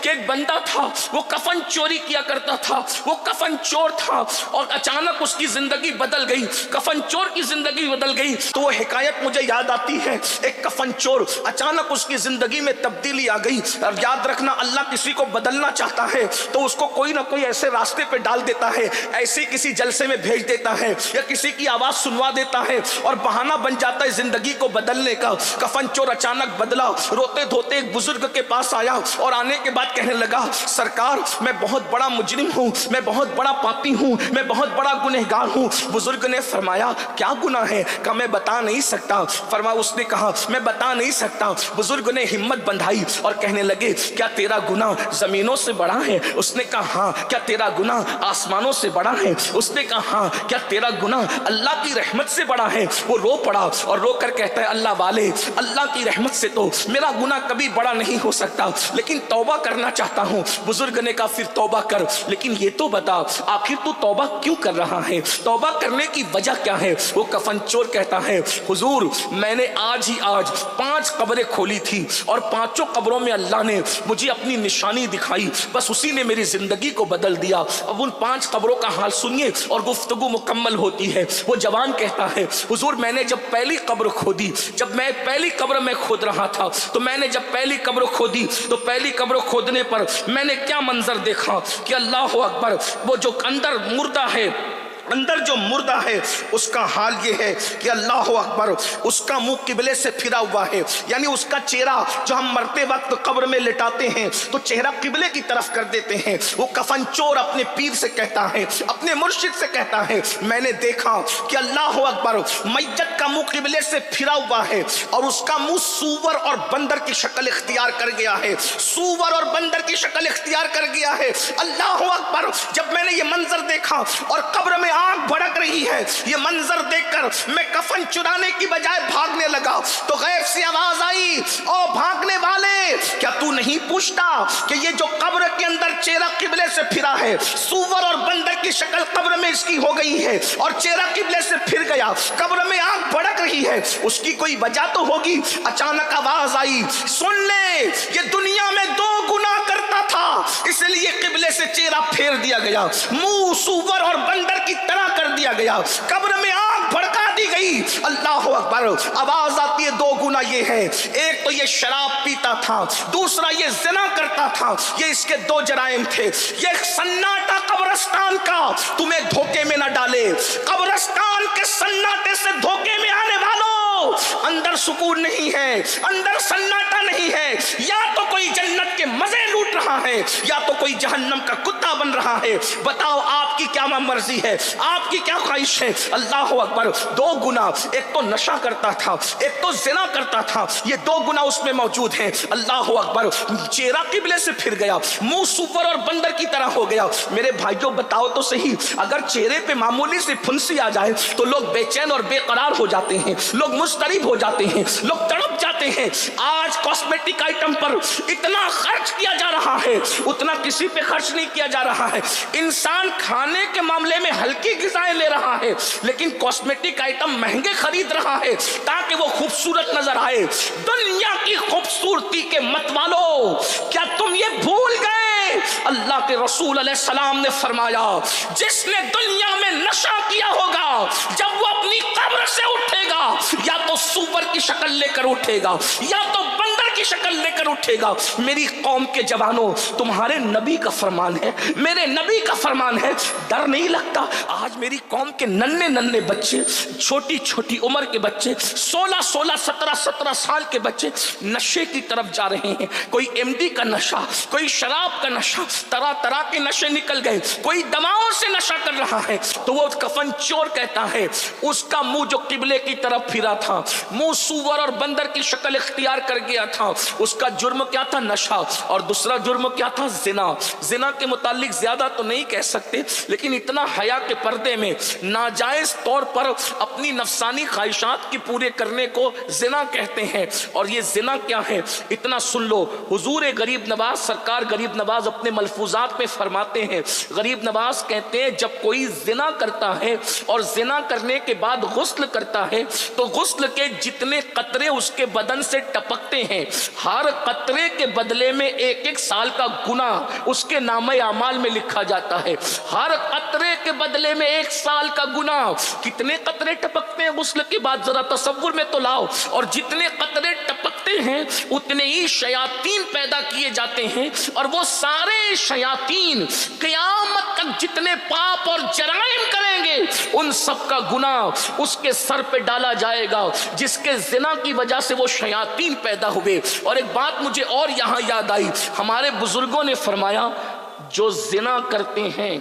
کہ ایک بندہ تھا وہ کفن چوری کیا کرتا تھا، وہ کفن چور تھا اور اچانک اس کی زندگی بدل گئی، کفن چور کی زندگی بدل گئی۔ تو وہ حکایت مجھے یاد آتی ہے، ایک کفن چور اچانک اس کی زندگی میں تبدیلی آ گئی۔ اور یاد رکھنا اللہ کسی کو بدلنا چاہتا ہے تو اس کو کوئی نہ کوئی ایسے راستے پہ ڈال دیتا ہے، ایسی کسی جلسے میں بھیج دیتا ہے یا کسی کی آواز سنوا دیتا ہے اور بہانہ بن جاتا ہے زندگی کو بدلنے کا۔ کفن چور اچانک بدلا، روتے دھوتے ایک بزرگ کے پاس آیا اور آنے کے بعد کہنے لگا سرکار میں بہت بڑا مجرم ہوں، میں بہت بڑا پاپی ہوں، میں بہت بڑا گنہگار ہوں۔ بزرگ نے فرمایا کیا گناہ ہے؟ کہ میں بتا نہیں سکتا۔ اس نے کہا میں بتا نہیں سکتا۔ بزرگ نے ہمت بندھائی اور کہنے لگے کیا تیرا گناہ زمینوں سے بڑا ہے؟ اس نے کہا ہاں۔ کیا تیرا گناہ آسمانوں سے بڑا ہے؟ اس نے کہا ہاں۔ کیا تیرا گناہ اللہ کی رحمت سے بڑا ہے؟ وہ رو پڑا اور رو کر کہتا ہے اللہ والے، اللہ کی رحمت سے تو میرا گناہ کبھی بڑا نہیں ہو سکتا، لیکن توبہ کرنا چاہتا ہوں۔ بزرگ نے کہا پھر توبہ کر، لیکن یہ تو بتا آخر تو توبہ کیوں کر رہا ہے؟ توبہ کرنے کی وجہ کیا ہے؟ وہ کفن چور کہتا ہے حضور میں نے آج 5 قبریں کھولی تھی اور 5 قبروں میں اللہ نے مجھے اپنی نشانی دکھائی، بس اسی نے میری زندگی کو بدل دیا۔ اب ان 5 قبروں کا حال سنیے اور گفتگو مکمل ہوتی ہے۔ وہ جوان کہتا ہے حضور میں نے جب پہلی قبر کھودی، جب میں پہلی قبر میں کھود رہا تھا تو میں نے جب پہلی قبر کھودی تو پہلی قبر کھودنے پر میں نے کیا منظر دیکھا کہ اللہ اکبر، وہ جو اندر مردہ ہے، اندر جو مردہ ہے اس کا حال یہ ہے کہ اللہ اکبر اس کا منہ قبلے سے پھرا ہوا ہے، یعنی اس کا چہرہ جو ہم مرتے وقت قبر میں لٹاتے ہیں تو چہرہ قبلے کی طرف کر دیتے ہیں۔ وہ کفن چور اپنے پیر سے کہتا ہے، اپنے مرشد سے کہتا ہے میں نے دیکھا کہ اللہ اکبر میت کا منہ قبلے سے پھرا ہوا ہے اور اس کا منہ سور اور بندر کی شکل اختیار کر گیا ہے، سور اور بندر کی شکل اختیار کر گیا ہے۔ اللہ اکبر جب میں نے یہ منظر دیکھا اور قبر میں آنکھ بھڑک رہی ہے، یہ منظر دیکھ کر میں کفن چرانے کی بجائے بھاگنے لگا تو غیب سے آواز آئی او بھاگنے والے کیا تو نہیں پوچھتا کہ یہ جو قبر کے اندر چہرہ قبلے سے پھرا ہے، سور اور بندر کی شکل قبر میں اس کی ہو گئی ہے اور چہرہ قبلے سے پھر گیا، قبر میں آنکھ بھڑک رہی ہے، اس کی کوئی وجہ تو ہوگی۔ اچانک آواز آئی سن لے یہ دنیا میں 2 گناہ کرتا تھا اس لیے قبلے سے چہرہ پھیر دیا گیا، منہ سور اور بندر کی طرح کر دیا گیا، قبر میں آنکھ بھڑکا دی گئی۔ اللہ اکبر آواز آتی ہے 2 گناہ یہ ہے، ایک تو یہ شراب پیتا تھا، دوسرا یہ زنا کرتا تھا، یہ اس کے 2 جرائم تھے۔ یہ سناٹا قبرستان کا تمہیں دھوکے میں نہ ڈالے، قبرستان کے سناٹے سے دھوکے میں آنے والوں اندر سکون نہیں ہے، اندر سناٹا نہیں ہے، یا تو کوئی جنت کے مزے لوٹ رہا ہے یا تو کوئی جہنم کا کتا بن رہا ہے۔ بتاؤ آپ کی کیا مرضی ہے، آپ کی کیا خواہش ہے؟ اللہ اکبر 2 گناہ، ایک تو نشہ کرتا تھا، ایک تو زنا کرتا تھا، یہ 2 گناہ اس میں موجود ہیں۔ اللہ اکبر چہرہ قبلے سے پھر گیا، منہ سور اور بندر کی طرح ہو گیا۔ میرے بھائیوں بتاؤ تو صحیح، اگر چہرے پہ معمولی سی پھنسی آ جائے تو لوگ بے چین اور بے قرار ہو جاتے ہیں، لوگ مضطرب ہو جاتے ہیں، لوگ تڑپ جاتے ہیں۔ آج کاسمیٹک آئٹم پر اتنا خرچ کیا جا رہا ہے اتنا کسی پہ خرچ نہیں کیا جا رہا ہے۔ انسان کھانے کے معاملے میں ہلکی غذائیں لے رہا ہے لیکن کاسمیٹک آئٹم مہنگے خرید رہا ہے تاکہ وہ خوبصورت نظر آئے۔ دنیا کی خوبصورتی کے مت والو کیا تم یہ بھول گئے اللہ کے رسول علیہ السلام نے فرمایا جس نے دنیا میں نشہ کیا ہوگا جب وہ اپنی قبر سے اٹھے گا یا تو سور کی شکل لے کر اٹھے گا یا تو بندر کی شکل لے کر اٹھے گا۔ میری قوم کے جوانوں تمہارے نبی کا فرمان ہے، میرے نبی کا فرمان ہے، ڈر نہیں لگتا؟ آج میری قوم کے ننھے بچے، چھوٹی چھوٹی عمر کے بچے، 16 17 سال کے بچے نشے کی طرف جا رہے ہیں۔ کوئی ایم ڈی کا نشہ، کوئی شراب کا نشہ، طرح طرح کے نشے نکل گئے، کوئی دواؤں سے نشہ کر رہا ہے۔ تو وہ کفن چور کہتا ہے اس کا منہ جو قبلے کی طرف پھرا تھا، منہ سور اور بندر کی شکل اختیار کر گیا تھا، اس کا جرم کیا تھا؟ نشہ، اور دوسرا جرم کیا تھا؟ زنا۔ زنا کے متعلق زیادہ تو نہیں کہہ سکتے لیکن اتنا حیا کے پردے میں ناجائز طور پر اپنی نفسانی خواہشات کی پورے کرنے کو زنا کہتے ہیں۔ اور یہ زنا کیا ہے اتنا سن لو، حضور غریب نواز سرکار غریب نواز اپنے ملفوظات میں فرماتے ہیں، غریب نواز کہتے ہیں جب کوئی زنا کرتا ہے اور زنا کرنے کے بعد غسل کرتا ہے تو غسل کے جتنے قطرے اس کے بدن سے ٹپکتے ہیں ہر قطرے کے بدلے میں ایک ایک سال کا گناہ اس کے نامہ اعمال میں لکھا جاتا ہے. ہر قطرے کے بدلے میں ایک سال کا گناہ. کتنے قطرے ٹپکتے ہیں غسل کی بات ذرا تصور میں تو لاؤ. اور جتنے قطرے ٹپکتے ہیں اتنے ہی شیاطین پیدا کیے جاتے ہیں, اور وہ سارے شیاطین قیامت تک جتنے پاپ اور جرائم کریں گے ان سب کا گناہ اس کے سر پہ ڈالا جائے گا جس کے زنا کی وجہ سے وہ شیاطین پیدا ہوئے. اور ایک بات مجھے اور یہاں یاد آئی, ہمارے بزرگوں نے فرمایا جو زنا کرتے ہیں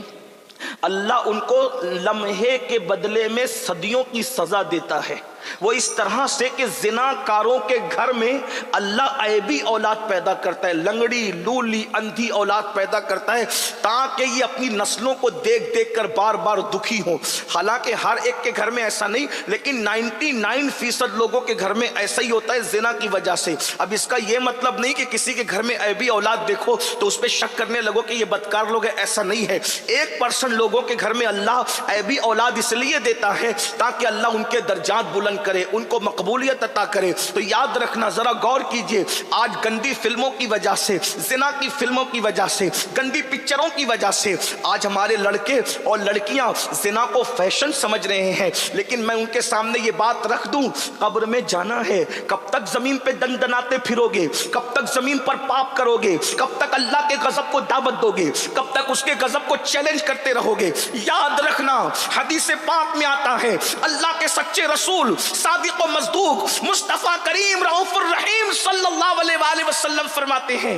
اللہ ان کو لمحے کے بدلے میں صدیوں کی سزا دیتا ہے. وہ اس طرح سے کہ زنا کاروں کے گھر میں اللہ عیبی اولاد پیدا کرتا ہے, لنگڑی لولی اندھی اولاد پیدا کرتا ہے تاکہ یہ اپنی نسلوں کو دیکھ دیکھ کر بار بار دکھی ہوں. حالانکہ ہر ایک کے گھر میں ایسا نہیں, لیکن 99% لوگوں کے گھر میں ایسا ہی ہوتا ہے زنا کی وجہ سے. اب اس کا یہ مطلب نہیں کہ کسی کے گھر میں عیبی اولاد دیکھو تو اس پہ شک کرنے لگو کہ یہ بدکار لوگ ہیں, ایسا نہیں ہے. 1% لوگوں کے گھر میں اللہ عیبی اولاد اس لیے دیتا ہے تاکہ اللہ ان کے درجات بلند کرے, ان کو مقبولیت عطا کرے. تو یاد رکھنا, ذرا غور کیجئے, آج گندی فلموں کی وجہ سے, زنا کی فلموں کی وجہ سے, گندی پکچروں کی وجہ سے آج ہمارے لڑکے اور لڑکیاں زنا کو فیشن سمجھ رہے ہیں. لیکن میں ان کے سامنے یہ بات رکھ دوں, قبر میں جانا ہے, کب تک زمین پہ دندناتے پھرو گے, کب تک زمین پر پاپ کرو گے, کب تک اللہ کے غضب کو دعوت دو گے, کب تک اس کے غضب کو چیلنج کرتے رہو گے. یاد رکھنا, حدیث پاک میں آتا ہے اللہ کے سچے رسول صادق و مصدوق مصطفیٰ کریم رؤوف الرحیم صلی اللہ علیہ وآلہ وسلم فرماتے ہیں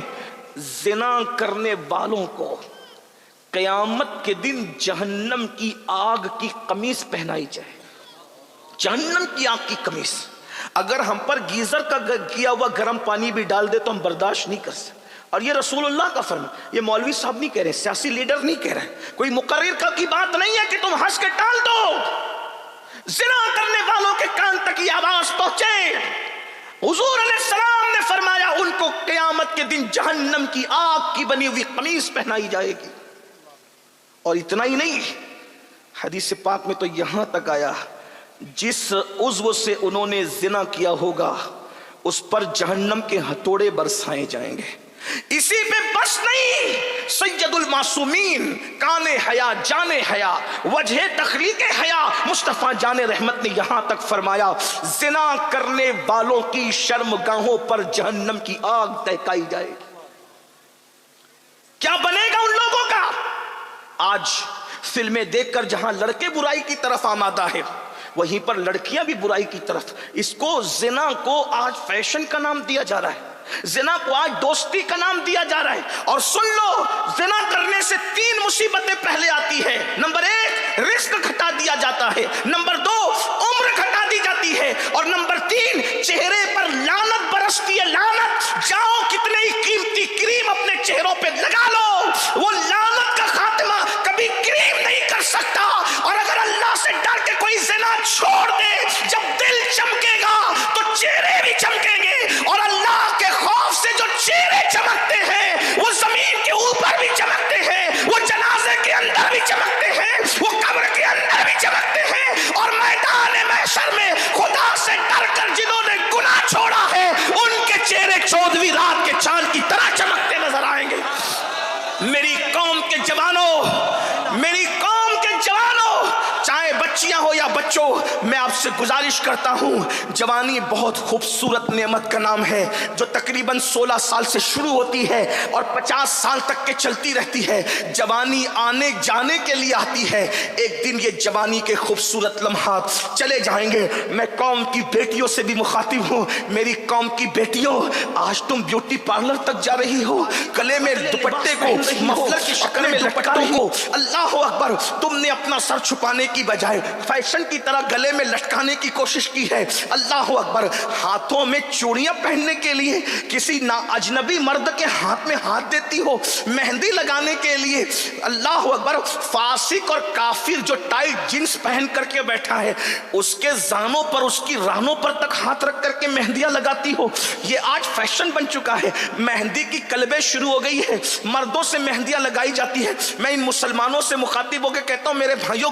زنا کرنے والوں کو قیامت کے دن جہنم کی آگ کی قمیص پہنائی جائے. جہنم کی آگ کی قمیص. اگر ہم پر گیزر کا کیا ہوا گرم پانی بھی ڈال دے تو ہم برداشت نہیں کر سکتے. اور یہ رسول اللہ کا فرمان, یہ مولوی صاحب نہیں کہہ رہے, سیاسی لیڈر نہیں کہہ رہے, کوئی مقرر کا کی بات نہیں ہے کہ تم ہنس کے ٹال دو. زنا کرنے والوں کے کان تک یہ آواز پہنچے. حضور علیہ السلام نے فرمایا ان کو قیامت کے دن جہنم کی آگ کی بنی ہوئی قمیص پہنائی جائے گی. اور اتنا ہی نہیں, حدیث پاک میں تو یہاں تک آیا جس عضو سے انہوں نے زنا کیا ہوگا اس پر جہنم کے ہتھوڑے برسائے جائیں گے. اسی پہ بس نہیں, سید المعصومین کان حیا جان حیا وجہ تخلیق حیا مصطفیٰ جان رحمت نے یہاں تک فرمایا زنا کرنے والوں کی شرمگاہوں پر جہنم کی آگ دہکائی جائے گی. کیا بنے گا ان لوگوں کا؟ آج فلمیں دیکھ کر جہاں لڑکے برائی کی طرف آمادہ ہے وہیں پر لڑکیاں بھی برائی کی طرف. اس کو زنا کو آج فیشن کا نام دیا جا رہا ہے, زنا کو آج دوستی کا نام دیا جا رہا ہے. اور سن لو, زنا کرنے سے 3 مصیبتیں پہلے آتی ہے. نمبر 1 رزق گھٹا دیا جاتا ہے, نمبر 2 عمر گھٹا دی جاتی ہے, اور نمبر 3 چہرے پر لعنت برستی ہے. لعنت, جاؤ کتنے ہی قیمتی کریم اپنے چہروں پہ لگا لو, وہ لعنت کا خاتمہ کبھی کریم نہیں کر سکتا. اور اگر اللہ سے ڈر کے کوئی زنا چھوڑ دے, جب دل چمکے گا تو چہرے بھی چمکیں گے, اور اللہ کے خوف سے جو چہرے چمکتے ہیں وہ زمین کے اوپر بھی چمکتے ہیں, وہ جنازے کے اندر بھی چمکتے ہیں, وہ قبر کے اندر بھی چمکتے ہیں, اور میدان محشر میں خدا سے ڈر کر جنہوں نے گناہ چھوڑا ہے ان کے چہرے 14ویں رات کے چاند کی طرح چمکتے نظر آئیں گے. میری قوم کے جوانوں, میری قوم کے جوانوں, چاہے بچیاں ہو یا بچوں, میں آپ سے گزارش کرتا ہوں, جوانی بہت خوبصورت نعمت کا نام ہے جو تقریباً 16 سال سے شروع ہوتی ہے اور 50 سال تک کے چلتی رہتی ہے. جوانی آنے جانے کے لیے آتی ہے, ایک دن یہ جوانی کے خوبصورت لمحات چلے جائیں گے. میں قوم کی بیٹیوں سے بھی مخاطب ہوں. میری قوم کی بیٹیوں, آج تم بیوٹی پارلر تک جا رہی ہو, گلے میں دوپٹے کو مفلر کی شکل میں دوپٹوں کو, اللہ اکبر, تم نے اپنا سر چھپانے کی بجائے فیشن کی طرح گلے میں لٹکانے کی کوشش کی ہے. اللہ اکبر, ہاتھوں میں چوڑیاں پہننے کے لیے کسی اجنبی مرد کے ہاتھ میں ہاتھ دیتی ہو, مہندی لگانے کے لیے. اللہ اکبر, فاسق اور کافر جو ٹائٹ جینس پہن کر کے بیٹھا ہے اس کے زانوں پر, اس کی رانوں پر تک ہاتھ رکھ کر کے مہندیاں لگاتی ہو. یہ آج فیشن بن چکا ہے. مہندی کی کلبیں شروع ہو گئی ہے, مردوں سے مہندیاں لگائی جاتی ہے. میں ان مسلمانوں سے مخاطب ہو کے کہتا ہوں میرے بھائیوں,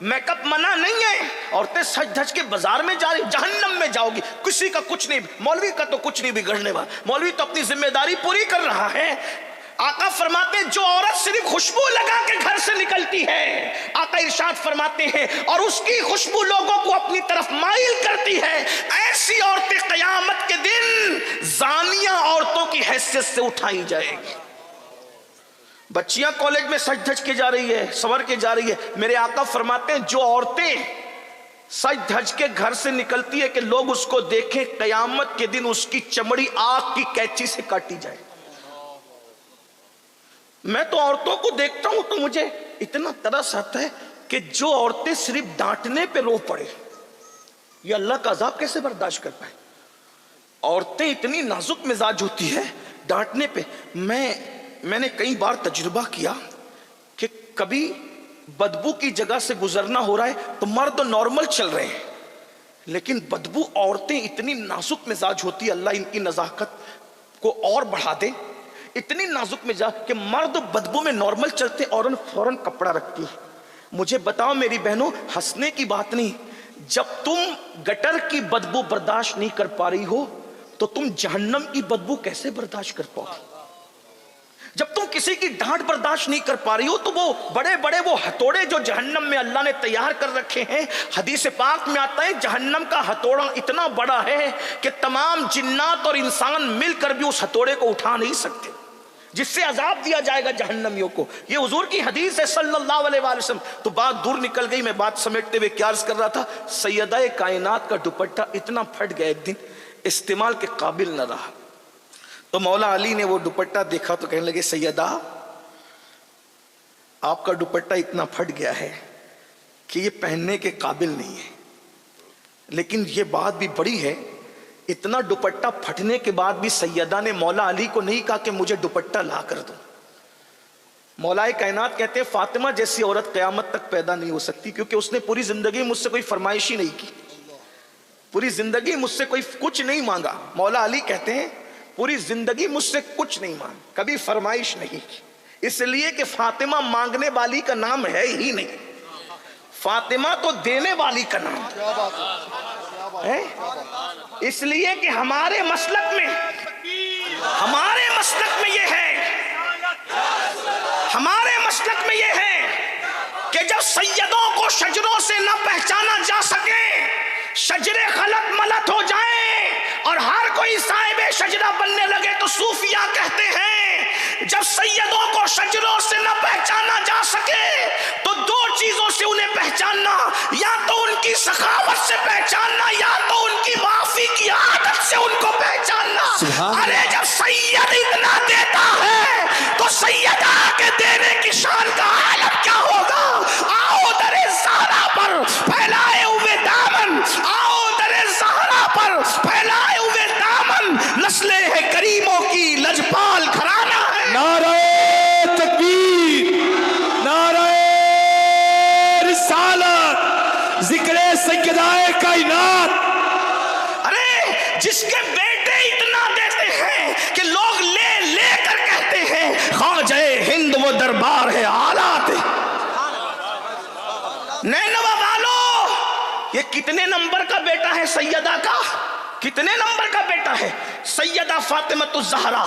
میک اپ منع نہیں ہے، عورتیں سج دھج کے بازار میں جا رہی، جہنم میں جاؤ گی، کسی کا کچھ نہیں، مولوی کا تو کچھ نہیں بگڑنے والا، مولوی تو اپنی ذمہ داری پوری کر رہا ہے۔ آقا فرماتے ہیں جو عورت صرف خوشبو لگا کے گھر سے نکلتی ہے، آقا ارشاد فرماتے ہیں اور اس کی خوشبو لوگوں کو اپنی طرف مائل کرتی ہے، ایسی عورتیں قیامت کے دن زانیہ عورتوں کی حیثیت سے اٹھائی جائے گی۔ بچیاں کالج میں سج دھج کے جا رہی ہے، سور کے جا رہی ہے، میرے آقا فرماتے ہیں جو عورتیں سج دھج کے گھر سے نکلتی ہے کہ لوگ اس کو دیکھیں، قیامت کے دن اس کی چمڑی آگ کی کینچی سے کاٹی جائے۔ میں تو عورتوں کو دیکھتا ہوں تو مجھے اتنا ترس آتا ہے کہ جو عورتیں صرف ڈانٹنے پہ رو پڑے، یہ اللہ کا عذاب کیسے برداشت کر پائے؟ عورتیں اتنی نازک مزاج ہوتی ہے ڈانٹنے پہ۔ میں نے کئی بار تجربہ کیا کہ کبھی بدبو کی جگہ سے گزرنا ہو رہا ہے تو مرد نارمل چل رہے ہیں، لیکن بدبو عورتیں اتنی نازک مزاج ہوتی ہے، اللہ ان کی نزاکت کو اور بڑھا دے، اتنی نازک مزاج کہ مرد بدبو میں نارمل چلتے اور فوراً کپڑا رکھتی ہے۔ مجھے بتاؤ میری بہنوں، ہنسنے کی بات نہیں، جب تم گٹر کی بدبو برداشت نہیں کر پا رہی ہو تو تم جہنم کی بدبو کیسے برداشت کر پاؤ؟ جب تم کسی کی ڈانٹ برداشت نہیں کر پا رہی ہو تو وہ بڑے بڑے وہ ہتھوڑے جو جہنم میں اللہ نے تیار کر رکھے ہیں، حدیث پاک میں آتا ہے جہنم کا ہتھوڑا اتنا بڑا ہے کہ تمام جنات اور انسان مل کر بھی اس ہتھوڑے کو اٹھا نہیں سکتے، جس سے عذاب دیا جائے گا جہنمیوں کو۔ یہ حضور کی حدیث ہے صلی اللہ علیہ وآلہ وسلم۔ تو بات دور نکل گئی، میں بات سمیٹتے ہوئے کیا عرض کر رہا تھا، سیدہ کائنات کا دوپٹہ اتنا پھٹ گیا ایک دن استعمال کے قابل نہ رہا، تو مولا علی نے وہ دوپٹہ دیکھا تو کہنے لگے سیدہ آپ کا دوپٹہ اتنا پھٹ گیا ہے کہ یہ پہننے کے قابل نہیں ہے۔ لیکن یہ بات بھی بڑی ہے، اتنا دوپٹہ پھٹنے کے بعد بھی سیدہ نے مولا علی کو نہیں کہا کہ مجھے دوپٹہ لا کر دو۔ مولا کائنات کہتے ہیں فاطمہ جیسی عورت قیامت تک پیدا نہیں ہو سکتی، کیونکہ اس نے پوری زندگی مجھ سے کوئی فرمائش ہی نہیں کی، پوری زندگی مجھ سے کوئی کچھ نہیں مانگا۔ مولا علی کہتے ہیں پوری زندگی مجھ سے کچھ نہیں مانگ، کبھی فرمائش نہیں کی، اس لیے کہ فاطمہ مانگنے والی کا نام ہے ہی نہیں، فاطمہ تو دینے والی کا نام ہے۔ اس لیے کہ ہمارے مسلک میں یہ ہے، ہمارے مسلک میں یہ ہے کہ جب سیدوں کو شجروں سے نہ پہچانا جا سکے، شجرے خلط ملت ہو جائیں اور ہر کوئی صاحب شجرہ بننے لگے، تو صوفیہ کہتے ہیں جب سیدوں کو شجروں سے نہ پہچانا جا سکے تو دو چیزوں سے انہیں پہچاننا، یا تو ان کی سخاوت سے پہچاننا، یا تو ان کی معافی کی عادت سے ان کو پہچاننا۔ ارے جب سید اتنا دیتا ہے تو سیدہ کے دینے کی شان کا عالم کیا ہوگا؟ آؤ در زہرا پر پھیلائے ہوئے دامن، آؤ در زہرا پر پھیلائے ہوئے دامن، نسلیں ہیں کریموں کی لجپال گھرانہ ہے۔ نعرہ تکبیر، نعرہ رسالت، ذکر سیدہ کائنات۔ ارے جس کے بیٹے اتنا دیتے ہیں کہ لوگ لے لے کر کہتے ہیں خواجہ ہند وہ دربار ہے آلات۔ نینوا والو، یہ کتنے نمبر کا بیٹا ہے سیدہ کا؟ کتنے نمبر کا بیٹا ہے؟ سیدہ فاطمۃ الزہرا،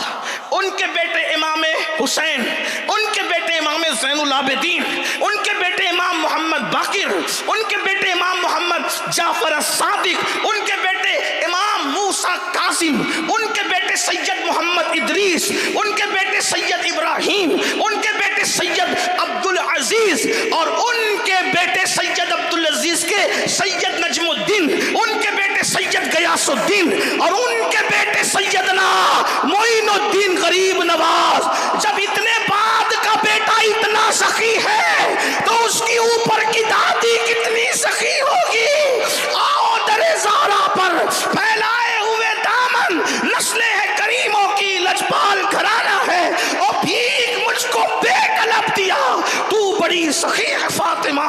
ان کے بیٹے امام حسین، ان کے بیٹے امام زین العابدین، ان کے بیٹے امام محمد باقر، ان کے بیٹے امام محمد جعفر الصادق، ان کے بیٹے امام موسیٰ کاظم، ان کے بیٹے سید محمد ادریس، ان کے بیٹے سید ابراہیم، ان کے بیٹے سید عبدالعزیز، اور ان کے بیٹے سید عبدالعزیز کے سید نجم الدین، ان کے بیٹے سید غیاث الدین، اور ان کے بیٹے سیدنا معین الدین غریب نواز۔ جب اتنے بعد کا بیٹا اتنا سخی ہے تو اس کی اوپر کی دادی کتنی سخی ہوگی؟ آؤ در زہرا پر پھیلائے ہوئے دامن، نسلیں ہیں کریموں کی لجپال گھرانہ ہے، اور بھیک مجھ کو بے قلب دیا، تو بڑی سخی ہے فاطمہ۔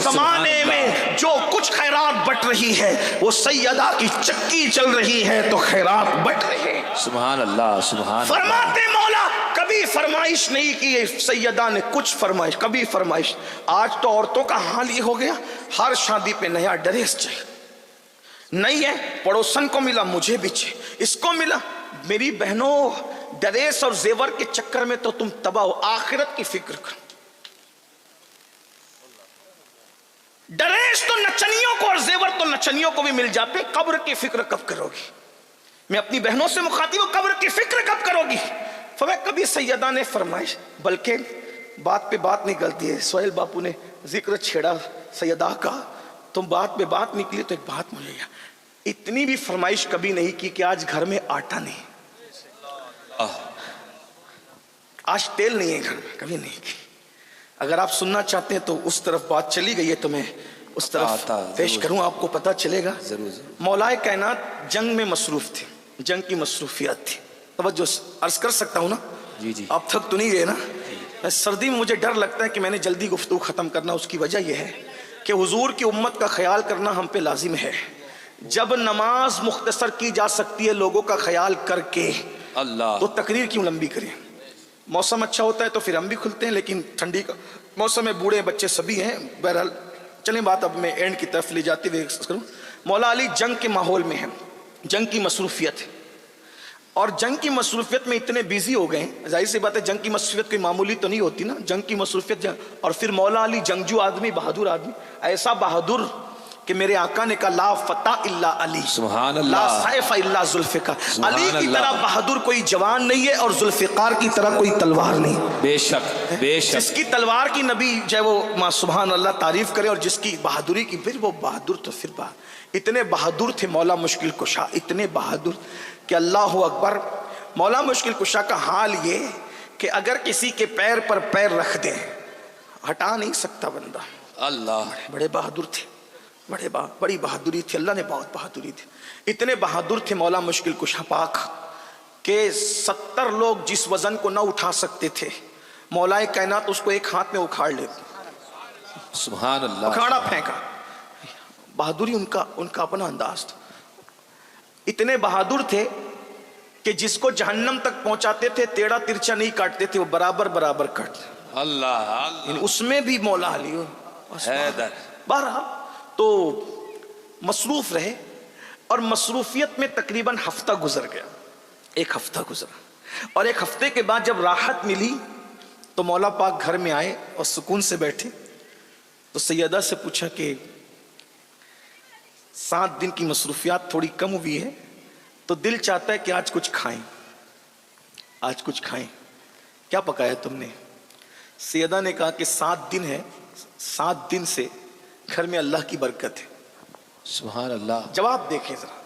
زمانے میں جو کچھ خیرات بٹ رہی ہے وہ سیدہ کی چکی چل رہی ہے تو خیرات بٹ رہے۔ سبحان اللہ، سبحان اللہ۔ فرماتے مولا کبھی کبھی فرمائش نہیں کی سیدہ نے، کچھ فرمائش، کبھی فرمائش. آج تو عورتوں کا حال یہ ہو گیا، ہر شادی پہ نیا ڈریس چاہیے. نہیں ہے، پڑوسن کو ملا مجھے بھی چاہیے، اس کو ملا. میری بہنوں، ڈریس اور زیور کے چکر میں تو تم تباہ ہو. آخرت کی فکر کرو. ڈریس تو نچنیوں کو اور زیور تو نچنیوں کو بھی مل جاتے، قبر کی فکر کب کرو گی؟ میں اپنی بہنوں سے مخاطب ہوں، قبر کی فکر کب کرو گی؟ فرمایا کبھی سیدہ نے فرمائش، بلکہ بات پہ بات نکلتی ہے. سہیل باپو نے ذکر چھیڑا سیدہ کا، تم بات پہ بات نکلی تو ایک بات مجھے اتنی بھی فرمائش کبھی نہیں کی کہ آج گھر میں آٹا نہیں، آج تیل نہیں ہے گھر میں، کبھی نہیں کی. اگر آپ سننا چاہتے ہیں تو اس طرف بات چلی گئی ہے تو میں اس طرف پیش کروں، آپ کو پتہ چلے گا. مولا کائنات جنگ میں مصروف تھے، جنگ کی مصروفیات تھی. توجہ عرض کر سکتا ہوں نا؟ جی آپ تھک تو نہیں گئے نا؟ سردی میں مجھے ڈر لگتا ہے کہ میں نے جلدی گفتگو ختم کرنا. اس کی وجہ یہ ہے کہ حضور کی امت کا خیال کرنا ہم پہ لازم ہے. جب نماز مختصر کی جا سکتی ہے لوگوں کا خیال کر کے، اللہ، تو تقریر کیوں لمبی کریں؟ موسم اچھا ہوتا ہے تو پھر ہم بھی کھلتے ہیں، لیکن ٹھنڈی کا موسم ہے، بوڑھے بچے سبھی ہیں. بہرحال چلیں بات اب میں اینڈ کی طرف لے جاتے ہوئے کروں. مولا علی جنگ کے ماحول میں ہیں، جنگ کی مصروفیت ہے، اور جنگ کی مصروفیت میں اتنے بیزی ہو گئے ہیں. ظاہر سی بات ہے جنگ کی مصروفیت کوئی معمولی تو نہیں ہوتی نا، جنگ کی مصروفیت. اور پھر مولا علی جنگجو آدمی، بہادر آدمی، ایسا بہادر کہ میرے آقا نے کہا لا فتح الا علی، سبحان اللہ، لا سیف الا ذوالفقار. علی کی طرح بہادر کوئی جوان نہیں ہے، اور ذوالفقار کی طرح کوئی تلوار نہیں. بے شک بے شک. جس کی تلوار کی نبی جو ہے وہ ماں سبحان اللہ تعریف کرے، اور جس کی بہادری کی پھر وہ بہادر تو پھر اتنے بہادر تھے مولا مشکل کشا، اتنے بہادر کہ اللہ اکبر. مولا مشکل کشا کا حال یہ کہ اگر کسی کے پیر پر پیر رکھ دیں ہٹا نہیں سکتا بندہ. اللہ، بڑے بہادر تھے، بڑی بہادری تھی، اللہ نے بہت بہادری تھی. اتنے بہادر تھے مولا مشکل کشا پاک کہ 70 لوگ جس وزن کو نہ اٹھا سکتے تھے، مولا کائنات اس کو ایک ہاتھ میں اکھاڑ لیتے. سبحان اللہ، اکھاڑا پھینکا. بہادری ان کا اپنا انداز تھا. اتنے بہادر تھے کہ جس کو جہنم تک پہنچاتے تھے ٹیڑھا ترچھا نہیں کاٹتے تھے، وہ برابر کاٹتے. اللہ، یعنی اس میں بھی مولا علی حیدر. بہرحال تو مصروف رہے، اور مصروفیت میں تقریباً ہفتہ گزر گیا. ایک ہفتہ گزرا، اور ایک ہفتے کے بعد جب راحت ملی تو مولا پاک گھر میں آئے اور سکون سے بیٹھے. تو سیدہ سے پوچھا کہ 7 دن کی مصروفیات تھوڑی کم ہوئی ہے تو دل چاہتا ہے کہ آج کچھ کھائیں، آج کچھ کھائیں، کیا پکایا تم نے؟ سیدہ نے کہا کہ 7 دن ہے، 7 دن سے گھر میں اللہ کی برکت ہے. سبحان اللہ. جواب دیکھیں ذرا،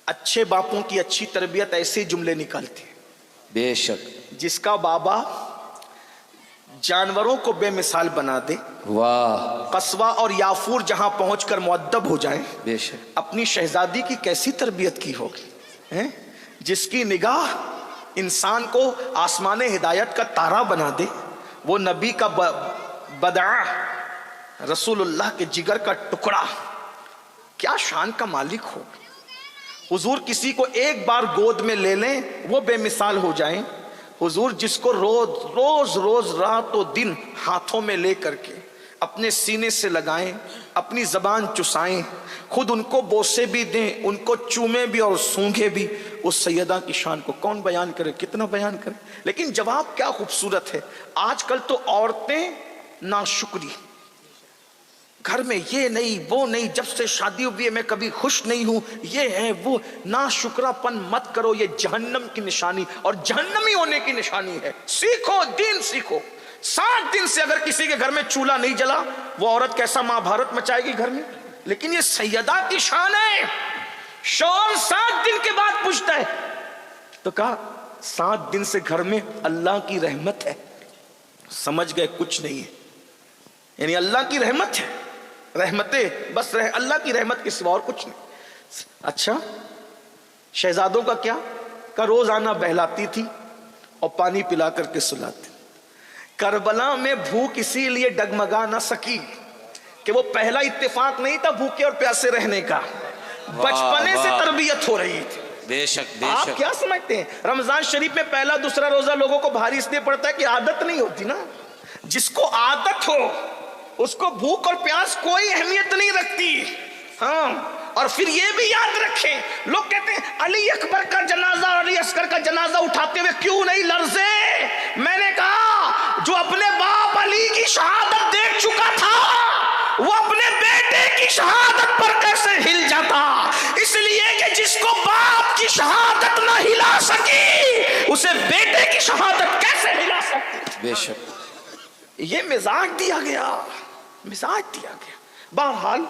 اچھے باپوں کی اچھی تربیت ایسے جملے نکالتی ہے. بے شک. جس کا بابا جانوروں کو بے مثال بنا دے، واہ، قصوہ اور یافور جہاں پہنچ کر مؤدب ہو جائیں، بے شک. اپنی شہزادی کی کیسی تربیت کی ہوگی. جس کی نگاہ انسان کو آسمان ہدایت کا تارا بنا دے، وہ نبی کا بدعہ، رسول اللہ کے جگر کا ٹکڑا، کیا شان کا مالک ہو. حضور کسی کو ایک بار گود میں لے لیں وہ بے مثال ہو جائیں. حضور جس کو روز رات و دن ہاتھوں میں لے کر کے اپنے سینے سے لگائیں، اپنی زبان چسائیں، خود ان کو بوسے بھی دیں، ان کو چومیں بھی اور سونگھے بھی، اس سیدہ کی شان کو کون بیان کرے، کتنا بیان کرے. لیکن جواب کیا خوبصورت ہے. آج کل تو عورتیں ناشکری، گھر میں یہ نہیں وہ نہیں، جب سے شادی ہوئی ہے میں کبھی خوش نہیں ہوں، یہ ہے وہ. ناشکرا پن مت کرو، یہ جہنم کی نشانی اور جہنمی ہونے کی نشانی ہے. سیکھو، دین سیکھو. 7 دن سے اگر کسی کے گھر میں چولہا نہیں جلا، وہ عورت کیسا مہا بھارت مچائے گی گھر میں. لیکن یہ سیدہ کی شان ہے. شوہر 7 دن کے بعد پوچھتا ہے تو کہا 7 دن سے گھر میں اللہ کی رحمت ہے. سمجھ گئے کچھ نہیں ہے، یعنی اللہ کی رحمت ہے، رحمتیں بس اللہ کی رحمت کے سوا اور کچھ نہیں. اچھا شہزادوں کا کیا؟ کا روزانہ بہلاتی تھی اور پانی پلا کر کے سلاتی. کربلا میں بھوک اسی لیے ڈگمگا نہ سکی کہ وہ پہلا اتفاق نہیں تھا بھوکے اور پیاسے رہنے کا، بچپنے سے تربیت ہو رہی تھی. بے شک بے آپ شک کیا سمجھتے ہیں رمضان شریف میں پہلا دوسرا روزہ لوگوں کو بھاری اس لیے پڑتا ہے کہ عادت نہیں ہوتی نا. جس کو عادت ہو اس کو بھوک اور پیاس کوئی اہمیت نہیں رکھتی. ہاں اور پھر یہ بھی یاد رکھیں, لوگ کہتے ہیں علی اکبر کا جنازہ اور علی اصغر کا جنازہ اٹھاتے ہوئے کیوں نہیں لرزے. میں نے کہا جو اپنے باپ علی کی شہادت دیکھ چکا تھا وہ اپنے بیٹے کی شہادت پر کیسے ہل جاتا. اس لیے کہ جس کو باپ کی شہادت نہ ہلا سکی اسے بیٹے کی شہادت کیسے ہلا سکتی. بے شک یہ مزاج دیا گیا, مزاج دیا گیا. بہرحال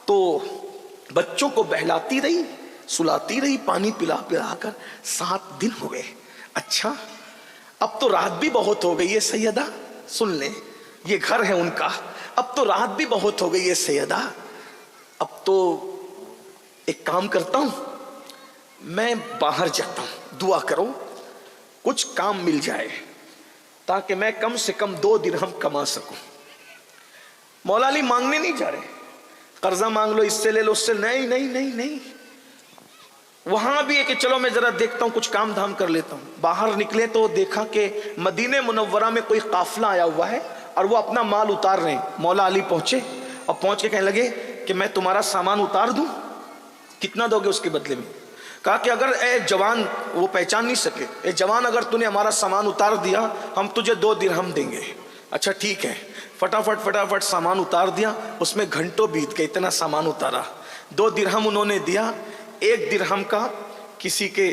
تو بچوں کو بہلاتی رہی, سلاتی رہی, پانی پلا پلا کر 7 دن ہو گئے. اچھا اب تو رات بھی بہت ہو گئی ہے سیدہ, سن لیں یہ گھر ہے ان کا. اب تو رات بھی بہت ہو گئی ہے سیدہ, اب تو ایک کام کرتا ہوں, میں باہر جاتا ہوں, دعا کرو کچھ کام مل جائے تاکہ میں کم سے کم 2 درہم کما سکوں. مولا علی مانگنے نہیں جا رہے, قرضہ مانگ لو, اس سے لے لو, اس سے نہیں نہیں نہیں نہیں. وہاں بھی ہے کہ چلو میں ذرا دیکھتا ہوں کچھ کام دھام کر لیتا ہوں. باہر نکلے تو دیکھا کہ مدینہ منورہ میں کوئی قافلہ آیا ہوا ہے اور وہ اپنا مال اتار رہے ہیں. مولا علی پہنچے اور پہنچ کے کہنے لگے کہ میں تمہارا سامان اتار دوں, کتنا دو گے اس کے بدلے میں. کہا کہ اگر اے جوان, وہ پہچان نہیں سکے, اے جوان اگر تو نے ہمارا سامان اتار دیا ہم تجھے 2 درہم دیں گے. اچھا ٹھیک ہے, فٹافٹ سامان اتار دیا. اس میں گھنٹوں بیت گئے, اتنا سامان اتارا. 2 درہم انہوں نے دیا. 1 درہم کا کسی کے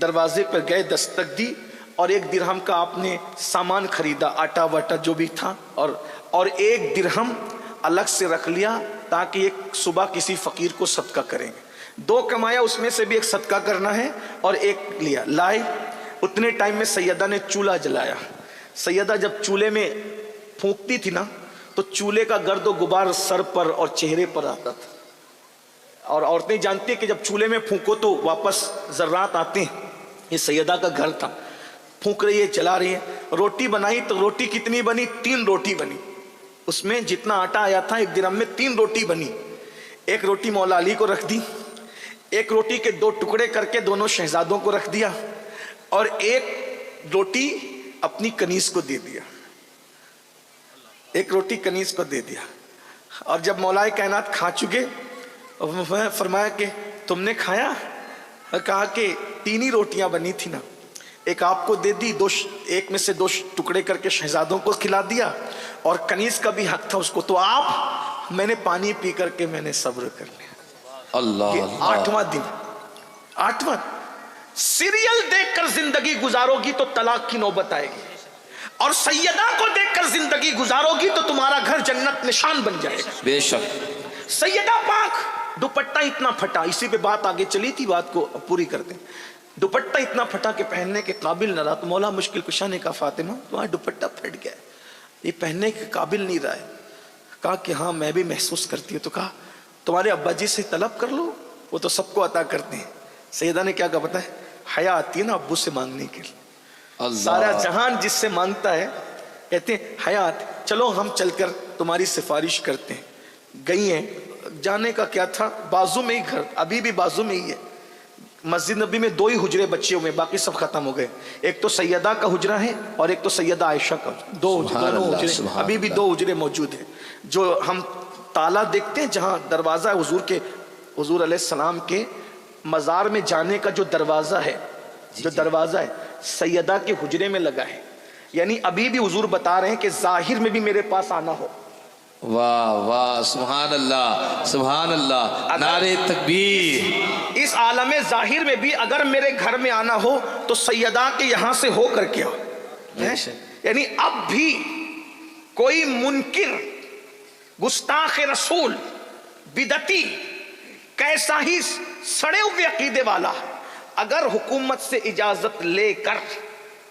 دروازے پر گئے, دستک دی, اور 1 درہم کا آپ نے سامان خریدا, آٹا واٹا جو بھی تھا, اور 1 درہم الگ سے رکھ لیا تاکہ ایک صبح کسی فقیر کو صدقہ کریں گے. 2 کمایا, اس میں سے بھی 1 صدقہ کرنا ہے, اور 1 لیا. لائے اتنے ٹائم میں سیدہ نے چولہا جلایا. سیدہ جب چولہے میں پھونکتی تھی نا تو چولہے کا گرد و غبار سر پر اور چہرے پر آتا تھا. اور عورتیں جانتی ہیں کہ جب چولہے میں پھونکو تو واپس ذرات آتے ہیں. یہ سیدہ کا گھر تھا. پھونک رہی ہے, چلا رہی ہے. روٹی بنائی تو روٹی کتنی بنی؟ 3 روٹی بنی. اس میں جتنا آٹا آیا تھا 1 درہم میں 3 روٹی بنی. 1 روٹی مولا علی کو رکھ دی, 1 روٹی کے 2 ٹکڑے کر کے دونوں شہزادوں کو رکھ دیا, اور 1 روٹی اپنی کنیز کو دے دیا. 1 روٹی کنیز کو دے دیا. اور جب مولا کائنات کھا چکے, فرمایا کہ تم نے کھایا؟ کہا کہ 3 ہی روٹیاں بنی تھی نا, 1 آپ کو دے دی, 1 میں سے 2 ٹکڑے کر کے شہزادوں کو کھلا دیا, اور کنیز کا بھی حق تھا اس کو, تو آپ, میں نے پانی پی کر کے میں نے صبر کر لیا. اللہ یہ 8واں دن, 8واں سیریل دیکھ کر زندگی گزارو گی تو طلاق کی نوبت آئے گی, اور سیدہ کو دیکھ کر زندگی گزارو گی تو تمہارا گھر جنت نشان بن جائے گا. بے شک سیدہ پاک دوپٹہ اتنا پھٹا, اسی پہ بات آگے چلی تھی, بات کو پوری کرتے. دوپٹہ اتنا پھٹا کہ پہننے کے قابل نہ رہا. تو مولا مشکل کشا نے کہا فاطمہ تمہارا دوپٹہ پھٹ گیا, یہ پہننے کے قابل نہیں رہا ہے. کہا کہ ہاں میں بھی محسوس کرتی ہوں. تو کہا تمہارے ابا جی سے طلب کر لو, وہ تو سب کو عطا کرتے ہیں. سیدہ نے کیا کہا پتہ ہے, حیا آتی ہے نا ابو سے مانگنے کے لیے. سارا جہان جس سے مانگتا ہے کہتے ہیں حیات, چلو ہم چل کر تمہاری سفارش کرتے ہیں. گئی ہیں, جانے کا کیا تھا, بازو میں ہی گھر, ابھی بھی بازو میں ہی ہے. مسجد نبی میں 2 ہی حجرے بچے ہوئے, باقی سب ختم ہو گئے. ایک تو سیدہ کا حجرہ ہے اور ایک تو سیدہ عائشہ کا, 2 حجرے, ابھی بھی 2 حجرے موجود ہیں. جو ہم تالا دیکھتے ہیں جہاں دروازہ ہے حضور علیہ السلام کے مزار میں جانے کا جو دروازہ ہے, جو دروازہ ہے سیدہ کے حجرے میں لگا ہے. یعنی ابھی بھی حضور بتا رہے ہیں کہ ظاہر میں بھی میرے پاس آنا ہو. واہ واہ, سبحان اللہ سبحان اللہ, نعرہ تکبیر. اس عالم ظاہر میں بھی اگر میرے گھر میں آنا ہو تو سیدہ کے یہاں سے ہو کر کے آؤ. یعنی اب بھی کوئی منکر, گستاخ رسول, بدعتی, کیسا ہی سڑے ہوئے عقیدے والا, اگر حکومت سے اجازت لے کر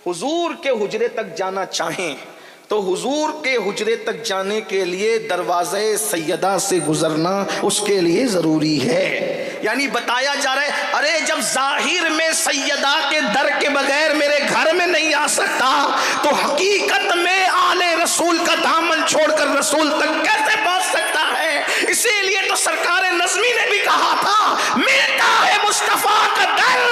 حضور کے حجرے تک جانا چاہیں تو حضور کے حجرے تک جانے کے لیے دروازہ سیدہ سے گزرنا اس کے لیے ضروری ہے. یعنی بتایا جا رہا ہے ارے جب ظاہر میں سیدہ کے در کے بغیر میرے گھر میں نہیں آ سکتا تو حقیقت میں آل رسول کا دامن چھوڑ کر رسول تک کیسے پہنچ سکتا ہے. اسی لیے تو سرکار نظمی نے بھی کہا تھا ملتا ہے مصطفیٰ کا در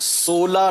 16